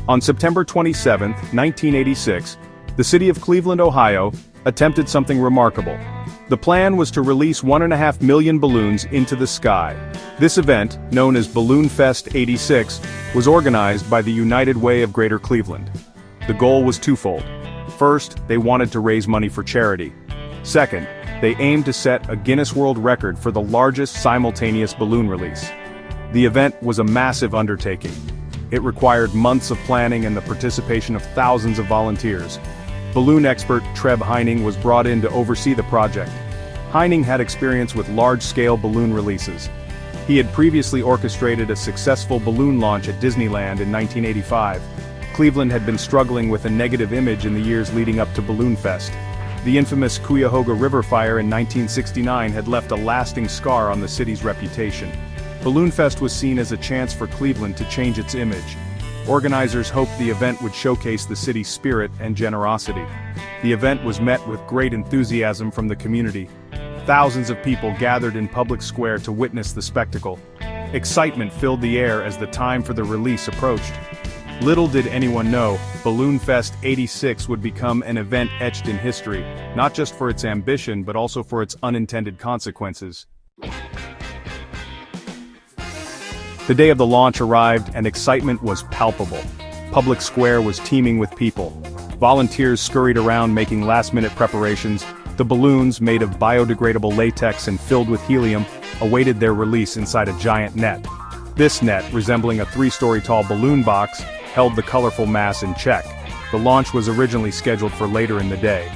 On September 27, 1986, the city of Cleveland, Ohio, attempted something remarkable. The plan was to release 1.5 million balloons into the sky. This event, known as Balloonfest '86, was organized by the United Way of Greater Cleveland. The goal was twofold. First, they wanted to raise money for charity. Second, they aimed to set a Guinness World Record for the largest simultaneous balloon release. The event was a massive undertaking. It required months of planning and the participation of thousands of volunteers. Balloon expert Treb Heining was brought in to oversee the project. Heining had experience with large-scale balloon releases. He had previously orchestrated a successful balloon launch at Disneyland in 1985. Cleveland had been struggling with a negative image in the years leading up to Balloonfest. The infamous Cuyahoga River fire in 1969 had left a lasting scar on the city's reputation. Balloonfest was seen as a chance for Cleveland to change its image. Organizers hoped the event would showcase the city's spirit and generosity. The event was met with great enthusiasm from the community. Thousands of people gathered in public square to witness the spectacle. Excitement filled the air as the time for the release approached. Little did anyone know, Balloonfest '86 would become an event etched in history, not just for its ambition but also for its unintended consequences. The day of the launch arrived and excitement was palpable. Public square was teeming with people. Volunteers scurried around making last-minute preparations. The balloons, made of biodegradable latex and filled with helium, awaited their release inside a giant net. This net, resembling a 3-story tall balloon box, held the colorful mass in check. The launch was originally scheduled for later in the day.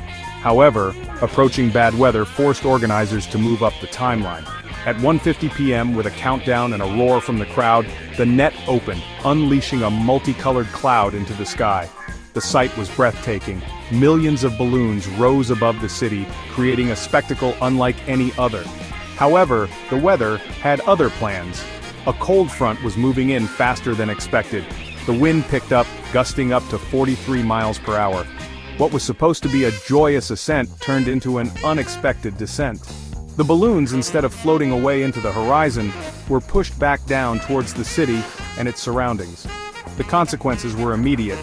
However, approaching bad weather forced organizers to move up the timeline. At 1:50 p.m., with a countdown and a roar from the crowd, the net opened, unleashing a multicolored cloud into the sky. The sight was breathtaking. Millions of balloons rose above the city, creating a spectacle unlike any other. However, the weather had other plans. A cold front was moving in faster than expected. The wind picked up, gusting up to 43 miles per hour. What was supposed to be a joyous ascent turned into an unexpected descent. The balloons, instead of floating away into the horizon, were pushed back down towards the city and its surroundings. The consequences were immediate.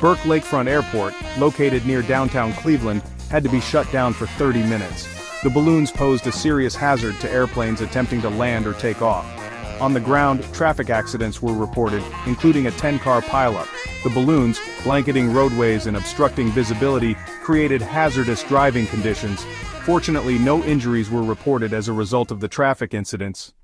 Burke Lakefront Airport, located near downtown Cleveland, had to be shut down for 30 minutes. The balloons posed a serious hazard to airplanes attempting to land or take off. On the ground, traffic accidents were reported, including a 10-car pileup. The balloons, blanketing roadways and obstructing visibility, created hazardous driving conditions. Fortunately, no injuries were reported as a result of the traffic incidents.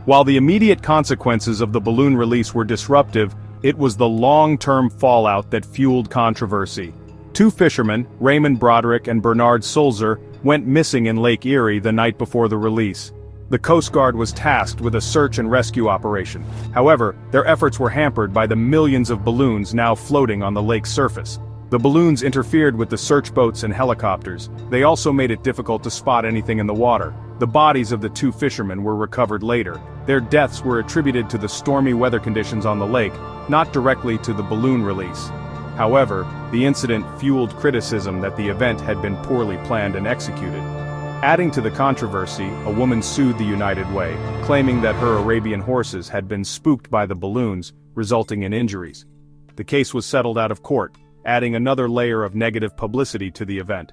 While the immediate consequences of the balloon release were disruptive, it was the long-term fallout that fueled controversy. 2 fishermen, Raymond Broderick and Bernard Sulzer, went missing in Lake Erie the night before the release. The Coast Guard was tasked with a search and rescue operation. However, their efforts were hampered by the millions of balloons now floating on the lake's surface. The balloons interfered with the search boats and helicopters. They also made it difficult to spot anything in the water. The bodies of the 2 fishermen were recovered later. Their deaths were attributed to the stormy weather conditions on the lake, not directly to the balloon release. However, the incident fueled criticism that the event had been poorly planned and executed. Adding to the controversy, a woman sued the United Way, claiming that her Arabian horses had been spooked by the balloons, resulting in injuries. The case was settled out of court, adding another layer of negative publicity to the event.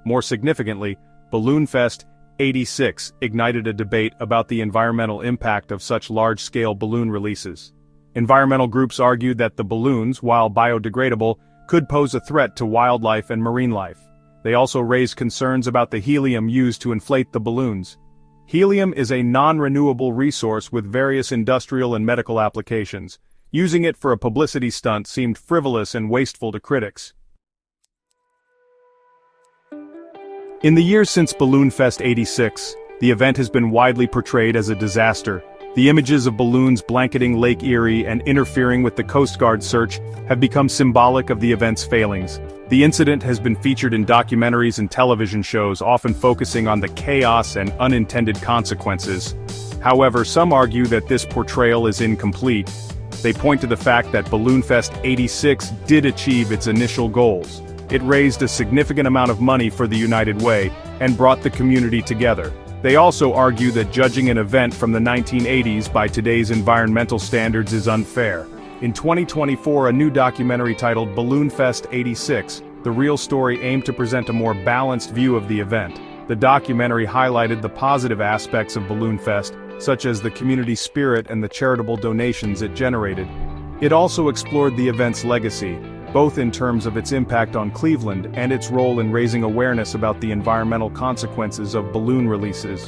More significantly, Balloonfest '86 ignited a debate about the environmental impact of such large-scale balloon releases. Environmental groups argued that the balloons, while biodegradable, could pose a threat to wildlife and marine life. They also raised concerns about the helium used to inflate the balloons. Helium is a non-renewable resource with various industrial and medical applications. Using it for a publicity stunt seemed frivolous and wasteful to critics. In the years since Balloonfest '86, the event has been widely portrayed as a disaster. The images of balloons blanketing Lake Erie and interfering with the Coast Guard search have become symbolic of the event's failings. The incident has been featured in documentaries and television shows, often focusing on the chaos and unintended consequences. However, some argue that this portrayal is incomplete. They point to the fact that Balloonfest '86 did achieve its initial goals. It raised a significant amount of money for the United Way and brought the community together. They also argue that judging an event from the 1980s by today's environmental standards is unfair. In 2024, a new documentary titled Balloonfest '86, The Real Story aimed to present a more balanced view of the event. The documentary highlighted the positive aspects of Balloonfest, such as the community spirit and the charitable donations it generated. It also explored the event's legacy, both in terms of its impact on Cleveland and its role in raising awareness about the environmental consequences of balloon releases.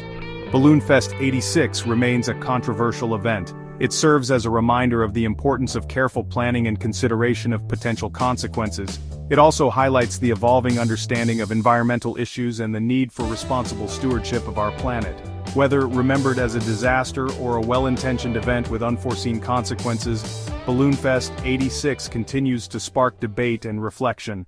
Balloonfest '86 remains a controversial event. It serves as a reminder of the importance of careful planning and consideration of potential consequences. It also highlights the evolving understanding of environmental issues and the need for responsible stewardship of our planet. Whether remembered as a disaster or a well-intentioned event with unforeseen consequences, Balloonfest '86 continues to spark debate and reflection.